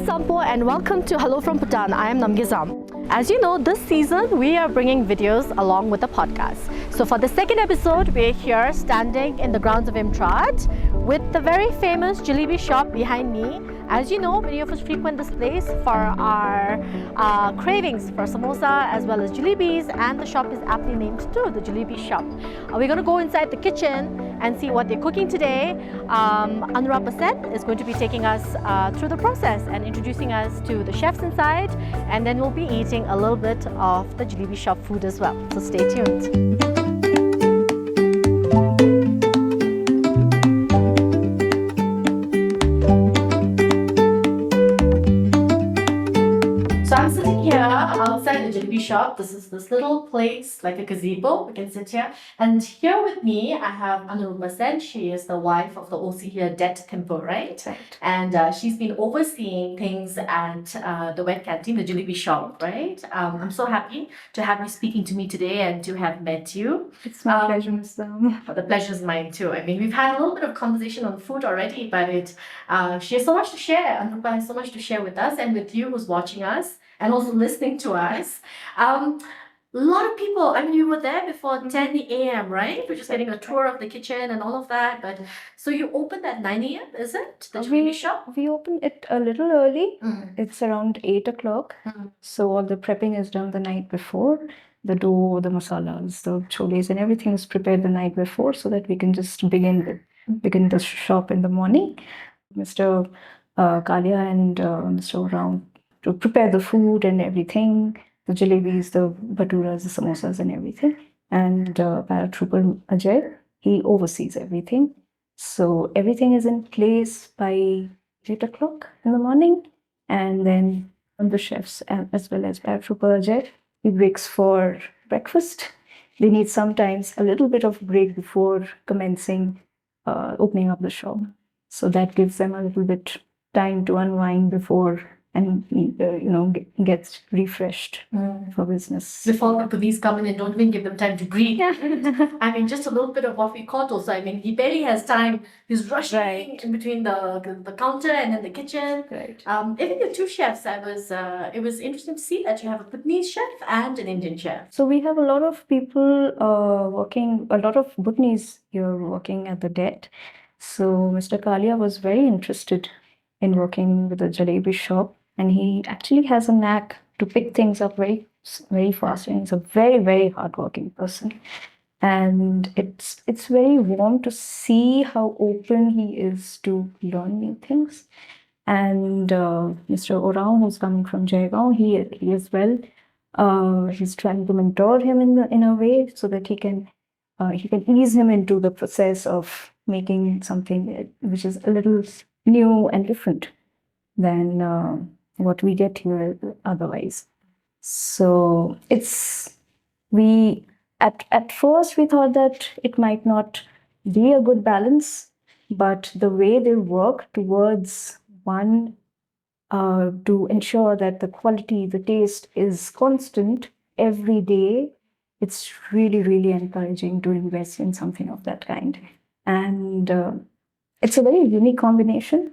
Sampo and welcome to Hello from Bhutan. I am Namgizam. As you know, this season we are bringing videos along with the podcast. So for the second episode, we're here standing in the grounds of IMTRAT with the very famous Jalebi shop behind me. As you know, many of us frequent this place for our cravings for samosa as well as jalebis, and the shop is aptly named too, the Jalebi shop. We're going to go inside the kitchen and see what they're cooking today. Anurag Basen is going to be taking us through the process and introducing us to the chefs inside, and then we'll be eating a little bit of the Jalebi shop food as well. So stay tuned. So I'm sitting here outside the Jalebi shop. This is this little place, like a gazebo. We can sit here. And here with me, I have Anurag Basen. She is the wife of the OC here, Det Thimphu, right? Right. And she's been overseeing things at the wet canteen, the Jalebi shop, right? I'm so happy to have you speaking to me today and to have met you. It's my pleasure, Ms. Dam. The pleasure is mine too. I mean, we've had a little bit of conversation on food already, but she has so much to share. Anurag has so much to share with us and with you who's watching us and also listening to us. A lot of people, I mean, you were there before 10 a.m., right? We're just getting a tour of the kitchen and all of that. But so you opened at 9 a.m., is it? The Jalebi shop? We open it a little early. Mm. It's around 8 o'clock. Mm. So all the prepping is done the night before. The dough, the masalas, the choles, and everything is prepared the night before so that we can just begin the shop in the morning. Mr. Kalia and Mr. Rao to prepare the food and everything, the jalebis, the bhaturas, the samosas and everything. And Paratrooper Ajay, he oversees everything. So everything is in place by 8 o'clock in the morning. And then the chefs, as well as Paratrooper Ajay, he breaks for breakfast. They need sometimes a little bit of break before commencing opening up the shop. So that gives them a little bit time to unwind before and gets refreshed for business. Before the police come in and don't even give them time to breathe. I mean, just a little bit of what we caught also. I mean, he barely has time. He's rushing Right. in between the counter and then the kitchen. Right. Even the two chefs, it was interesting to see that you have a Bhutanese chef and an Indian chef. So we have a lot of people working, a lot of Bhutanese here working at the Det. So Mr. Kalia was very interested in working with the Jalebi shop, and he actually has a knack to pick things up very, very fast. And he's a very, very hardworking person. And it's very warm to see how open he is to learn new things. And Mr. Orao, who's coming from Jaigaon, he as well. He's trying to mentor him in a way so that he can ease him into the process of making something which is a little new and different than what we get here otherwise. So at first we thought that it might not be a good balance, but the way they work towards one to ensure that the quality, the taste is constant every day, it's really, really encouraging to invest in something of that kind. And it's a very unique combination,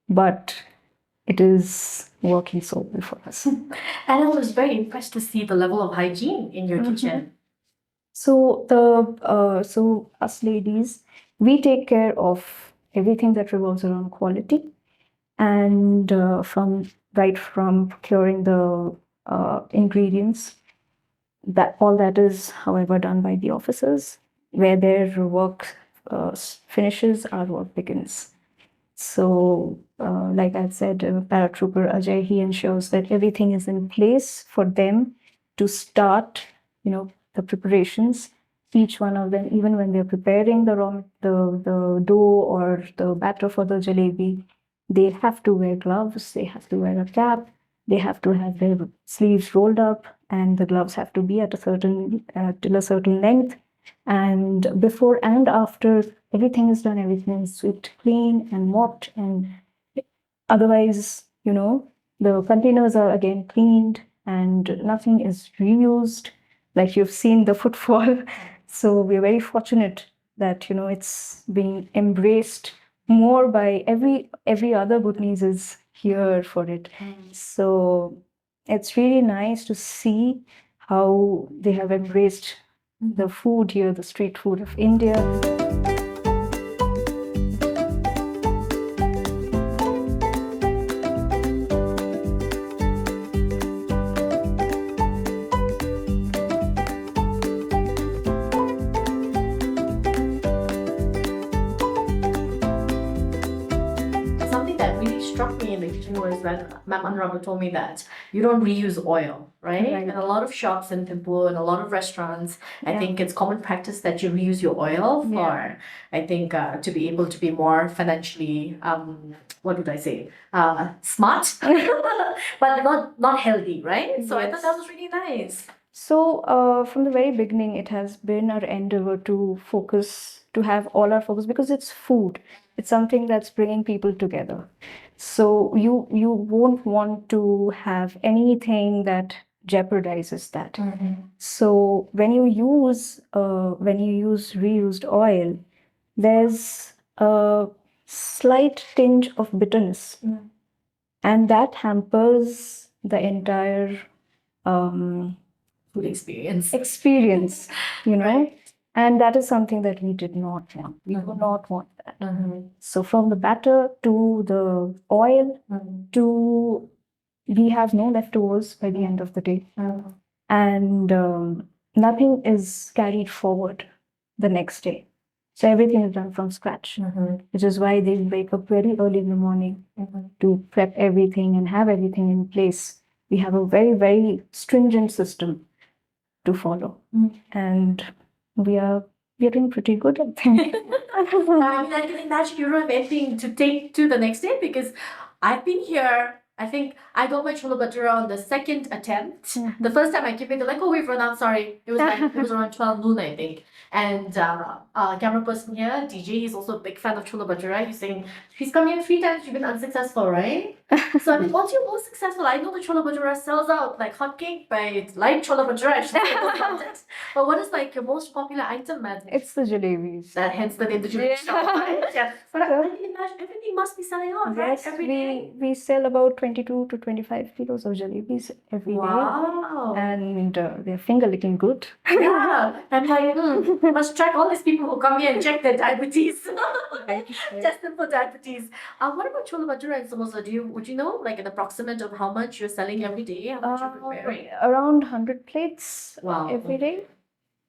but it is working so well for us. And I was very impressed to see the level of hygiene in your kitchen. So so us ladies, we take care of everything that revolves around quality, and from procuring the ingredients, that all that is, however, done by the officers. Where their work finishes, our work begins. So, like I said, Paratrooper Ajay, he ensures that everything is in place for them to start, the preparations. Each one of them, even when they're preparing the dough or the batter for the jalebi, they have to wear gloves, they have to wear a cap, they have to have their sleeves rolled up, and the gloves have to be at till a certain length. And before and after everything is done, everything is swept clean and mopped, and otherwise, the containers are again cleaned and nothing is reused, like you've seen the footfall. So we're very fortunate that it's being embraced more by every other Bhutanese is here for it. So it's really nice to see how they have embraced the food here, the street food of India. Something that really struck me in the kitchen was when Ma'am Anurag told me that you don't reuse oil, right? Right. And a lot of shops in Thimphu and a lot of restaurants, I Yeah. think it's common practice that you reuse your oil for, I think, to be able to be more financially, what would I say, smart, but not healthy, right? So I thought that was really nice. So, from the very beginning, it has been our endeavor to have all our focus because it's food. It's something that's bringing people together. So you won't want to have anything that jeopardizes that. So when you use reused oil, there's a slight tinge of bitterness, and that hampers the entire Food experience. experience, you know. Right. And that is something that we did not want. We do not want that. So from the batter to the oil to we have no leftovers by the end of the day, and nothing is carried forward the next day. So everything is done from scratch, which is why they wake up very early in the morning to prep everything and have everything in place. We have a very, very stringent system to follow, and we are doing pretty good, I think. I mean, I can imagine you don't have anything to take to the next day because I've been here. I think I got my chola bhatura on the second attempt. The first time I came in, they're like, "Oh, we've run out. Sorry." It was around 12 noon, I think. And camera person here, DJ, he's also a big fan of chola bhatura. He's saying he's come here 3 times. You've been unsuccessful, right? So I mean, what's your most successful? I know the chola bhatura sells out like hotcake, but it's like chola bhatura. I should say in this context. But what is like your most popular item, man? It's the jalebis. Hence the name, the Jalebi shop, right? Yeah. But I can imagine everything must be selling out, right? Yes, Every day. we sell about 22 to 25 kilos of jalebis every day. Wow. And they're finger licking good. Yeah. I'm like, must track all these people who come here and check their diabetes. Test them for diabetes. What about chola bhatura and samosa? Would you know, like an approximate of how much you're selling every day? How much you're preparing? Around 100 plates Wow. every day.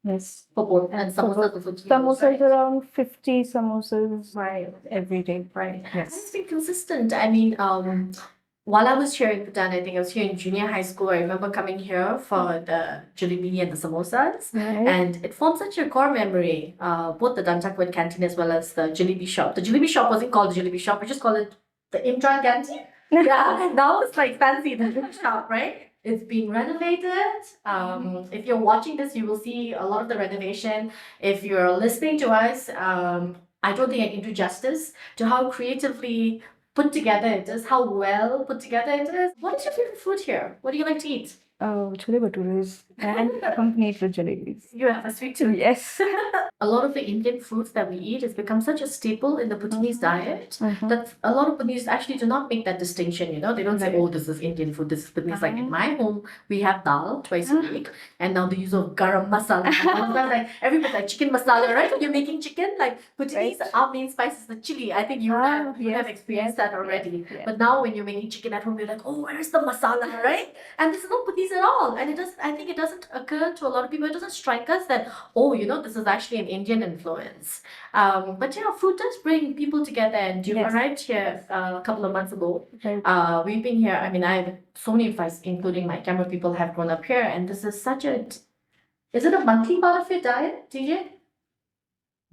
Yes. For both. And samosas also kilos, Samosas right? around 50 samosas Right. every day. Right. Yes. It's been consistent. I mean, while I was here in Bhutan, I think I was here in junior high school. I remember coming here for the jalebi and the samosas. Right. And it formed such a core memory, both the Dantakwat canteen as well as the jalebi shop. The jalebi shop wasn't called the jalebi shop, we just called it the IMTRAT canteen. Yeah, now it's like fancy, the jalebi shop, right? It's being renovated. If you're watching this, you will see a lot of the renovation. If you're listening to us, I don't think I can do justice to how creatively put together it is, how well put together it is. What is your favorite food here? What do you like to eat? Chole bhaturas and accompanied with jalebis. You have a sweet tooth. Yes. A lot of the Indian foods that we eat has become such a staple in the Bhutanese diet that a lot of Bhutanese actually do not make that distinction, you know. They don't say, oh, this is Indian food, this is Bhutanese. Like in my home, we have dal twice a week, and now the use of garam masala. Like everybody like chicken masala, right? When you're making chicken, like Bhutanese, our main spice is the chili. I think you have experienced that already. Yes. But now when you're making chicken at home, you're like, oh, where's the masala, right? And this is not Bhutanese at all. And I think it doesn't occur to a lot of people, it doesn't strike us that, oh, you know, this is actually an Indian influence. But yeah, food does bring people together, and you arrived here a couple of months ago. Right. We've been here, I mean, I have so many of us, including my camera people, have grown up here, and this is such a, is it a monthly part of your diet, DJ?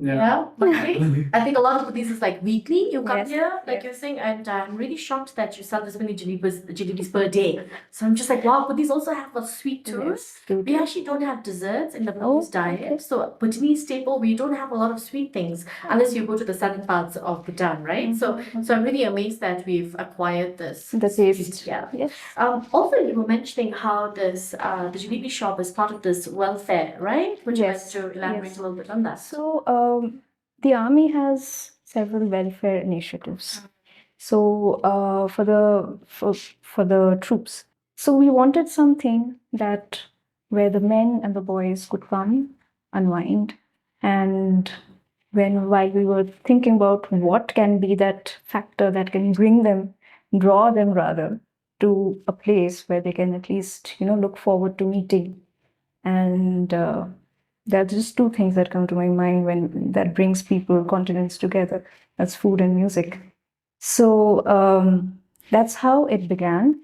Yeah, monthly. I think a lot of these is like weekly. You come here, like you're saying, and I'm really shocked that you sell this many jalebis per day. So I'm just like, wow, but these also have a sweet tooth. We actually don't have desserts in the Bhutanese diet. So Bhutanese staple, we don't have a lot of sweet things unless you go to the southern parts of Bhutan, right? So I'm really amazed that we've acquired this. The taste. Yeah. Yes. Also, you were mentioning how this the jalebi shop is part of this welfare, right? Would you like to elaborate a little bit on that? So the army has several welfare initiatives. So for the troops. So we wanted something that where the men and the boys could come, unwind, and while we were thinking about what can be that factor that can draw them rather to a place where they can at least look forward to meeting. And there are just two things that come to my mind when that brings people, continents together. That's food and music. So that's how it began.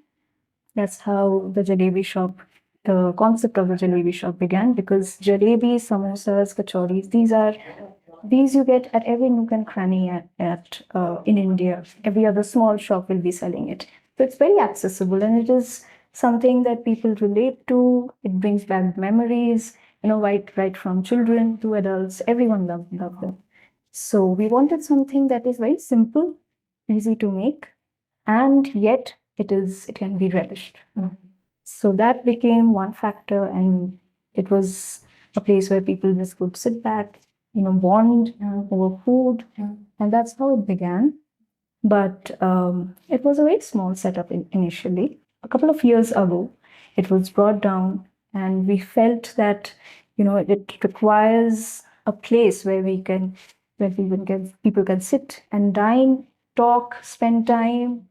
That's how the concept of the jalebi shop began, because jalebi, samosas, kachoris, these you get at every nook and cranny in India. Every other small shop will be selling it. So it's very accessible, and it is something that people relate to. It brings back memories, right from children to adults. Everyone love them. So we wanted something that is very simple, easy to make, and yet it can be relished. So that became one factor, and it was a place where people just could sit back, bond over food, and that's how it began. But it was a very small setup initially. A couple of years ago, it was brought down, and we felt that it requires a place where people can sit and dine, talk, spend time.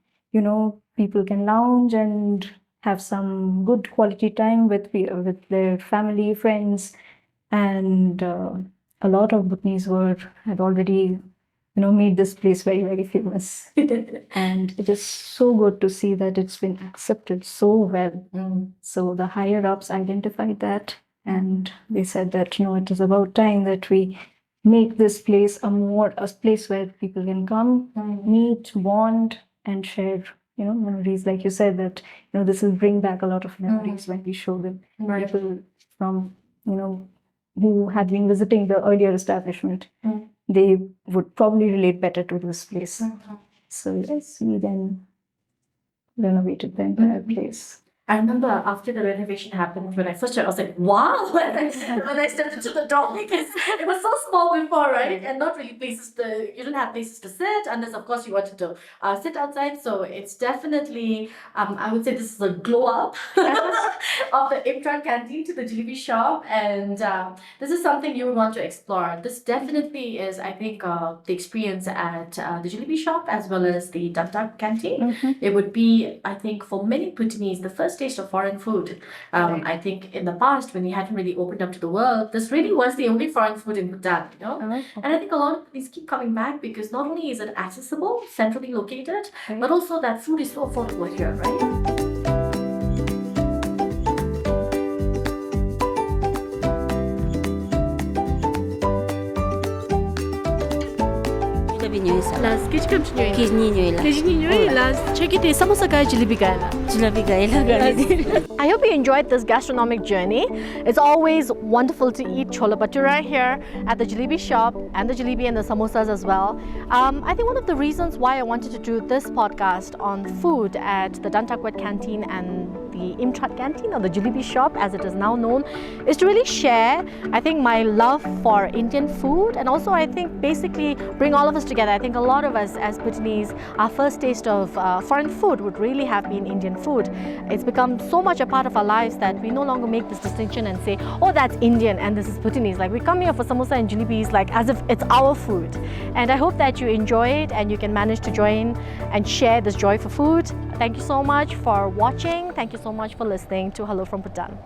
People can lounge and have some good quality time with their family, friends, and a lot of Bhutanese had already made this place very, very famous. And it is so good to see that it's been accepted so well. So the higher ups identified that, and they said that it is about time that we make this place a place where people can come, meet, bond, and share memories. Like you said, that this will bring back a lot of memories when we show them. People from who had been visiting the earlier establishment, they would probably relate better to this place. So yes, we then renovated the entire place. I remember after the renovation happened, when I first started, I was like, wow, when I stepped into the door, because it was so small before, right? And not really you didn't have places to sit, unless, of course, you wanted to sit outside. So it's definitely, I would say this is a glow up of the IMTRAT canteen to the Jalebi shop. And this is something you would want to explore. This definitely is, I think, the experience at the Jalebi shop as well as the Dantak canteen. It would be, I think, for many Bhutanese, the first taste of foreign food. I think in the past, when we hadn't really opened up to the world, this really was the only foreign food in Bhutan, And I think a lot of these keep coming back because not only is it accessible, centrally located, but also that food is so affordable here, right? Last, kich kam chinyoy. Kijninyoy last. Check it. Samosa kaya, jalebi kaya. Jalebi kaya. I hope you enjoyed this gastronomic journey. It's always wonderful to eat chola bhatura here at the jalebi shop and the jalebi and the samosas as well. I think one of the reasons why I wanted to do this podcast on food at the Dantakwet canteen and the IMTRAT canteen, or the jalebi shop as it is now known, is to really share, I think, my love for Indian food, and also I think basically bring all of us together. I think a lot of us as Bhutanese, our first taste of foreign food would really have been Indian food. It's become so much a part of our lives that we no longer make this distinction and say, oh, that's Indian and this is Bhutanese. Like, we come here for samosa and jalebis like as if it's our food. And I hope that you enjoy it and you can manage to join and share this joy for food. Thank you so much for watching. Thank you so much for listening to Hello from Bhutan.